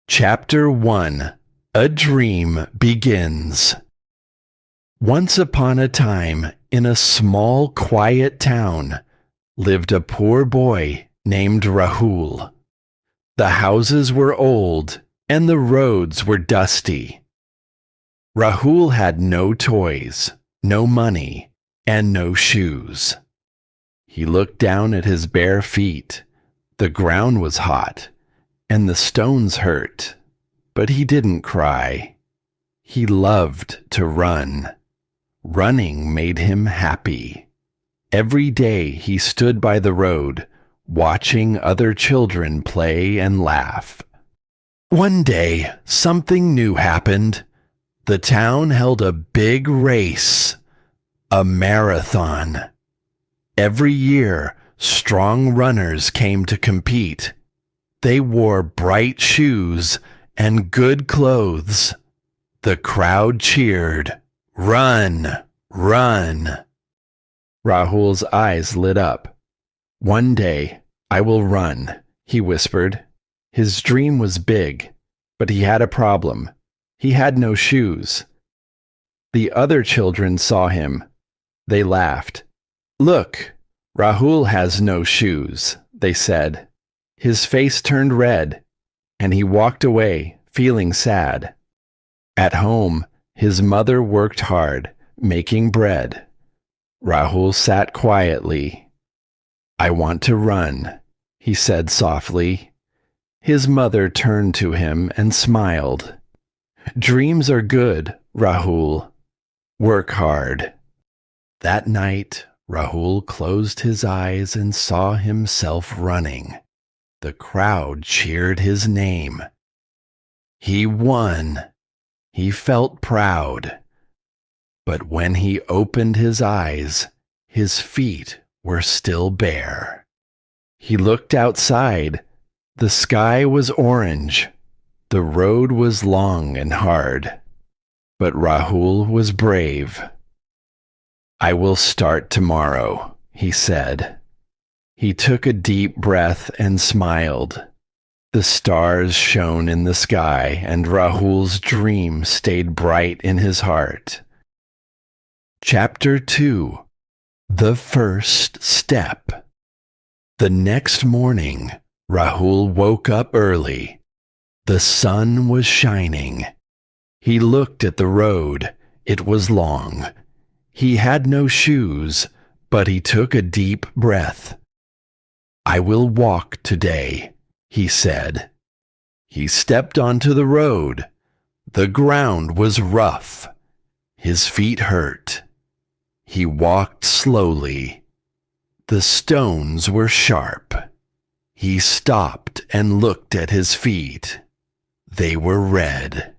Chapter 1 A Dream Begins. Once upon a time, in a small, quiet town, lived a poor boy named Rahul. The houses were old, and the roads were dusty. Rahul had no toys, no money, and no shoes. He looked down at his bare feet. The ground was hot, and the stones hurt, but he didn't cry. He loved to run. Running made him happy. Every day he stood by the road, watching other children play and laugh. One day, something new happened. The town held a big race, a marathon. Every year, strong runners came to compete. They wore bright shoes and good clothes. The crowd cheered, "Run! Run!" Rahul's eyes lit up. "One day, I will run," he whispered. His dream was big, but he had a problem. He had no shoes. The other children saw him. They laughed. "Look, Rahul has no shoes," they said. His face turned red, and he walked away, feeling sad. At home, his mother worked hard, making bread. Rahul sat quietly. "I want to run," he said softly. His mother turned to him and smiled. "Dreams are good, Rahul. Work hard." That night, Rahul closed his eyes and saw himself running. The crowd cheered his name. He won. He felt proud. But when he opened his eyes, his feet were still bare. He looked outside. The sky was orange. The road was long and hard. But Rahul was brave. "I will start tomorrow," he said. He took a deep breath and smiled. The stars shone in the sky, and Rahul's dream stayed bright in his heart. Chapter 2 The First Step. The next morning, Rahul woke up early. The sun was shining. He looked at the road. It was long. He had no shoes, but he took a deep breath. "I will walk today," he said. He stepped onto the road. The ground was rough. His feet hurt. He walked slowly. The stones were sharp. He stopped and looked at his feet. They were red.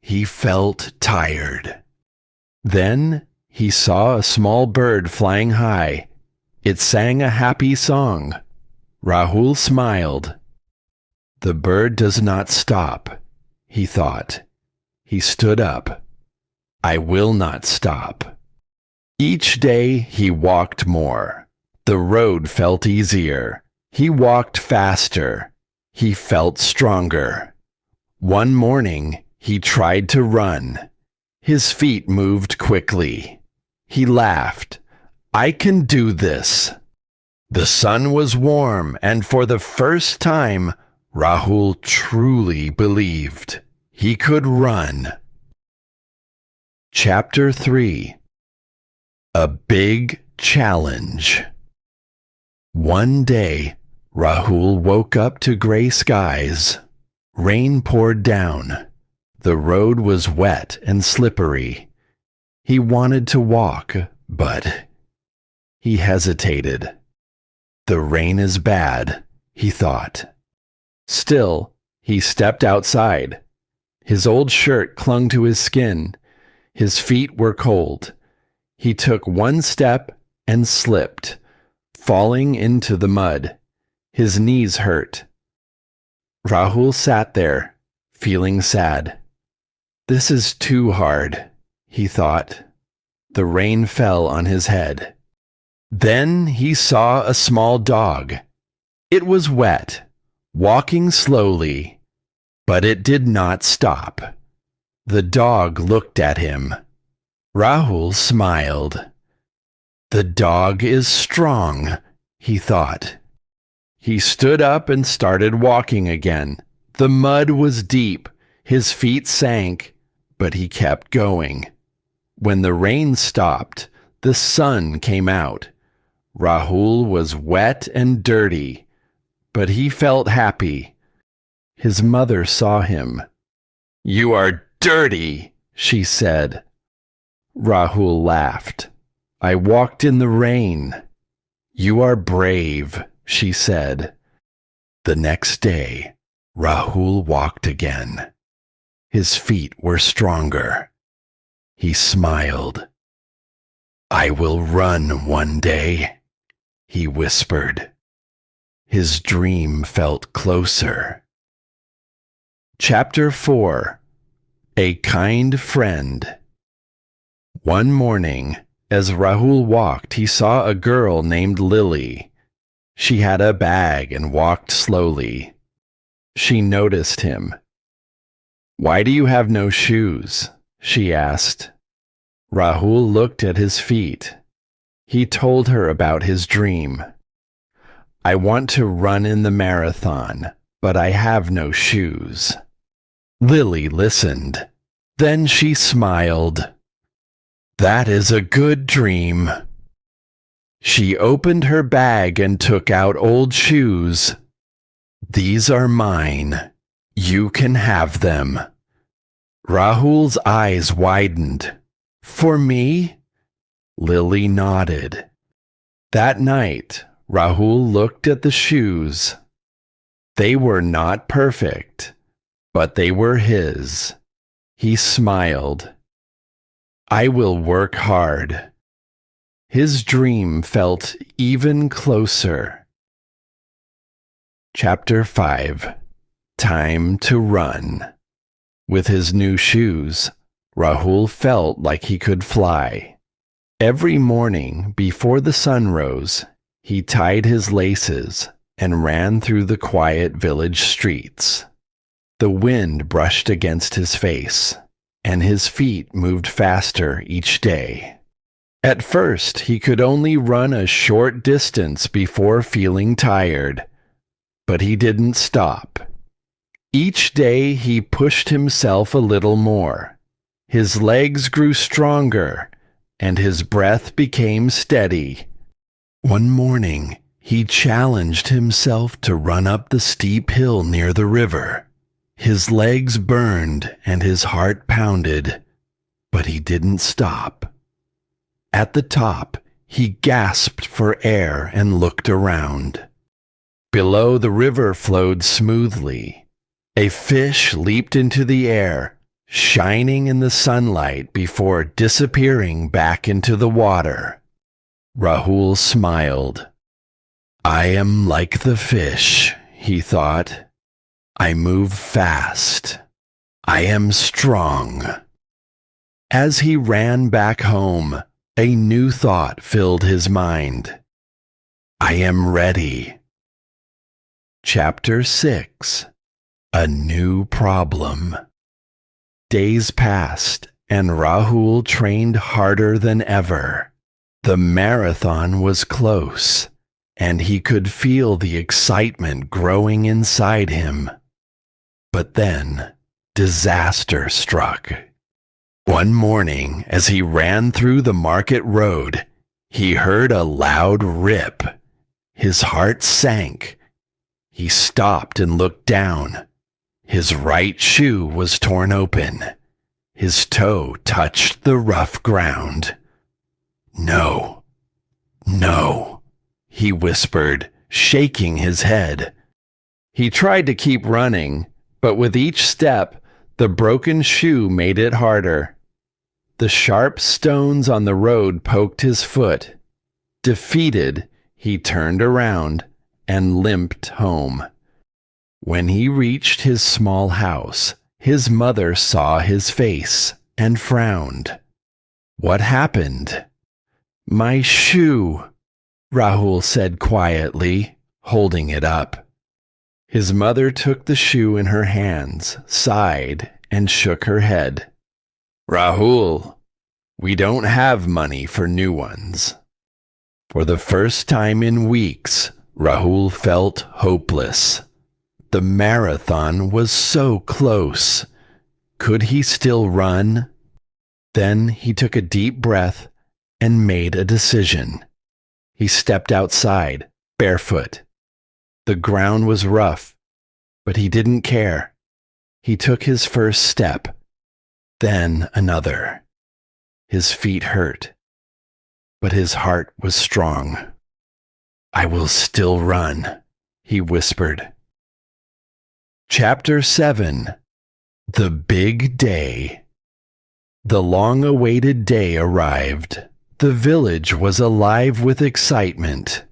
He felt tired. Then he saw a small bird flying high. It sang a happy song. Rahul smiled. "The bird does not stop," he thought. He stood up. "I will not stop." Each day he walked more. The road felt easier. He walked faster. He felt stronger. One morning he tried to run. His feet moved quickly. He laughed. "I can do this." The sun was warm, and for the first time, Rahul truly believed he could run. Chapter 3 A Big Challenge. One day, Rahul woke up to gray skies. Rain poured down. The road was wet and slippery. He wanted to walk, but he hesitated. "The rain is bad," he thought. Still, he stepped outside. His old shirt clung to his skin. His feet were cold. He took one step and slipped, falling into the mud. His knees hurt. Rahul sat there, feeling sad. "This is too hard," he thought. The rain fell on his head. Then he saw a small dog. It was wet, walking slowly, But it did not stop. The dog looked at him. Rahul smiled. The dog is strong, he thought. He stood up and started walking again. The mud was deep. His feet sank, but he kept going. When the rain stopped, the sun came out. Rahul was wet and dirty, but he felt happy. His mother saw him. "You are dirty," she said. Rahul laughed. "I walked in the rain." "You are brave," she said. The next day, Rahul walked again. His feet were stronger. He smiled. "I will run one day," he whispered. His dream felt closer. Chapter 4. A Kind Friend. One morning, as Rahul walked, he saw a girl named Lily. She had a bag and walked slowly. She noticed him. "Why do you have no shoes?" she asked. Rahul looked at his feet. He told her about his dream. "I want to run in the marathon, but I have no shoes." Lily listened. Then she smiled. "That is a good dream." She opened her bag and took out old shoes. "These are mine. You can have them." Rahul's eyes widened. "For me?" Lily nodded. That night, Rahul looked at the shoes. They were not perfect, but they were his. He smiled. "I will work hard." His dream felt even closer. Chapter 5. Time to Run. With his new shoes, Rahul felt like he could fly. Every morning, before the sun rose, he tied his laces and ran through the quiet village streets. The wind brushed against his face, and his feet moved faster each day. At first, he could only run a short distance before feeling tired, but he didn't stop. Each day, he pushed himself a little more. His legs grew stronger, and his breath became steady. One morning, he challenged himself to run up the steep hill near the river. His legs burned and his heart pounded, but he didn't stop. At the top, he gasped for air and looked around. Below, the river flowed smoothly. A fish leaped into the air, shining in the sunlight before disappearing back into the water. Rahul smiled. "I am like the fish," he thought. "I move fast. I am strong." As he ran back home, a new thought filled his mind. "I am ready." Chapter 6. A New Problem. Days passed, and Rahul trained harder than ever. The marathon was close, and he could feel the excitement growing inside him. But then, disaster struck. One morning, as he ran through the market road, he heard a loud rip. His heart sank. He stopped and looked down. His right shoe was torn open. His toe touched the rough ground. "No, no," he whispered, shaking his head. He tried to keep running, but with each step, the broken shoe made it harder. The sharp stones on the road poked his foot. Defeated, he turned around and limped home. When he reached his small house, his mother saw his face and frowned. "What happened?" "My shoe," Rahul said quietly, holding it up. His mother took the shoe in her hands, sighed, and shook her head. Rahul, we don't have money for new ones. For the first time in weeks, Rahul felt hopeless. The marathon was so close. Could he still run? Then he took a deep breath and made a decision. He stepped outside, barefoot. The ground was rough, but he didn't care. He took his first step, then another. His feet hurt, but his heart was strong. I will still run, he whispered. Chapter 7. The Big Day. The long-awaited day arrived. The village was alive with excitement.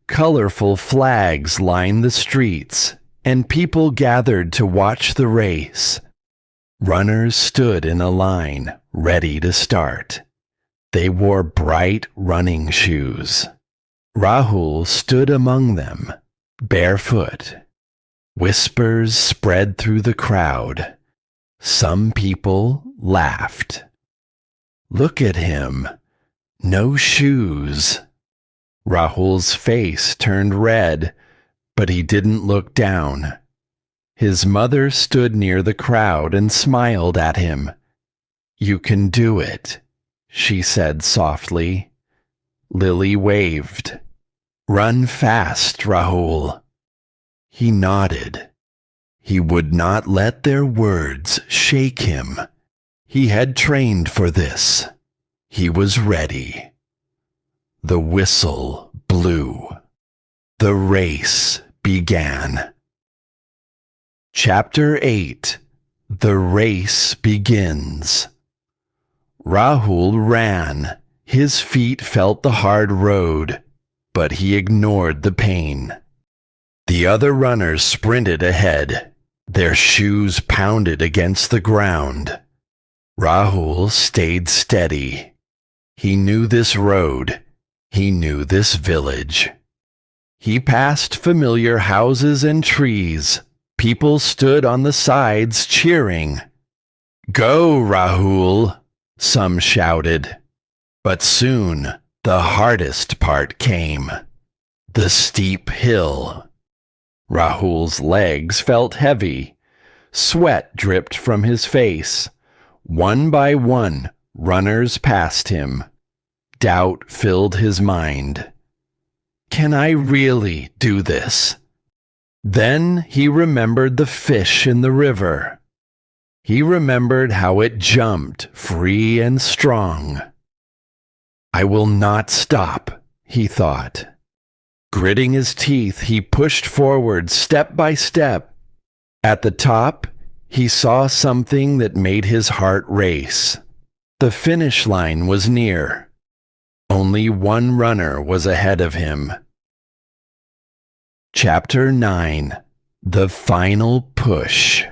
Colorful flags lined the streets, and people gathered to watch the race. Runners stood in a line, ready to start. They wore bright running shoes. Rahul stood among them, barefoot. Whispers spread through the crowd. Some people laughed. Look at him. No shoes. Rahul's face turned red, but he didn't look down. His mother stood near the crowd and smiled at him. You can do it, she said softly. Lily waved. Run fast, Rahul. He nodded. He would not let their words shake him. He had trained for this. He was ready. The whistle blew. The race began. Chapter 8. The Race Begins. Rahul ran. His feet felt the hard road, but he ignored the pain. The other runners sprinted ahead. Their shoes pounded against the ground. Rahul stayed steady. He knew this road. He knew this village. He passed familiar houses and trees. People stood on the sides cheering. Go, Rahul, some shouted. But soon the hardest part came. The steep hill. Rahul's legs felt heavy. Sweat dripped from his face. One by one, runners passed him. Doubt filled his mind. Can I really do this? Then he remembered the fish in the river. He remembered how it jumped free and strong. I will not stop, he thought. Gritting his teeth, he pushed forward step by step. At the top, he saw something that made his heart race. The finish line was near. Only one runner was ahead of him. Chapter 9. The Final Push.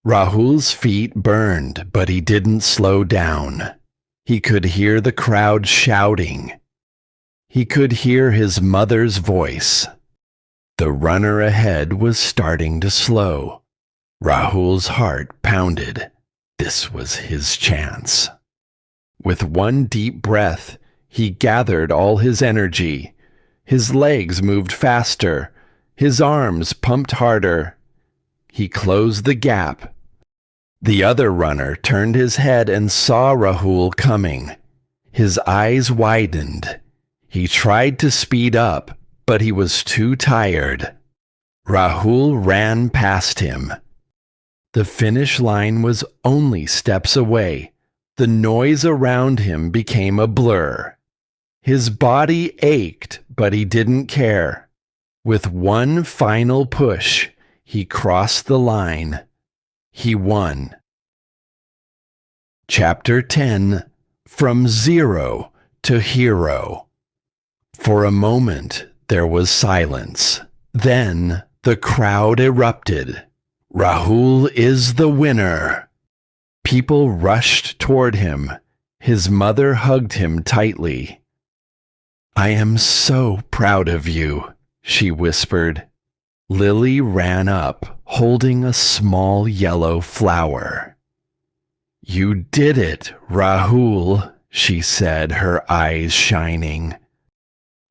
Rahul's feet burned, but he didn't slow down. He could hear the crowd shouting. He could hear his mother's voice. The runner ahead was starting to slow. Rahul's heart pounded. This was his chance. With one deep breath, he gathered all his energy. His legs moved faster. His arms pumped harder. He closed the gap. The other runner turned his head and saw Rahul coming. His eyes widened. He tried to speed up, but he was too tired. Rahul ran past him. The finish line was only steps away. The noise around him became a blur. His body ached, but he didn't care. With one final push, he crossed the line. He won. Chapter 10. From Zero to Hero. For a moment, there was silence. Then the crowd erupted. Rahul is the winner. People rushed toward him. His mother hugged him tightly. I am so proud of you, she whispered. Lily ran up, holding a small yellow flower. "You did it, Rahul," she said, her eyes shining.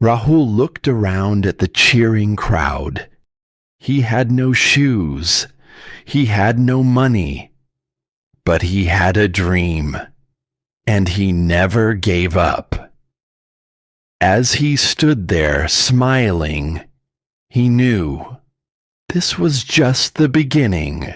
Rahul looked around at the cheering crowd. He had no shoes. He had no money. But he had a dream, and he never gave up. As he stood there smiling, he knew this was just the beginning.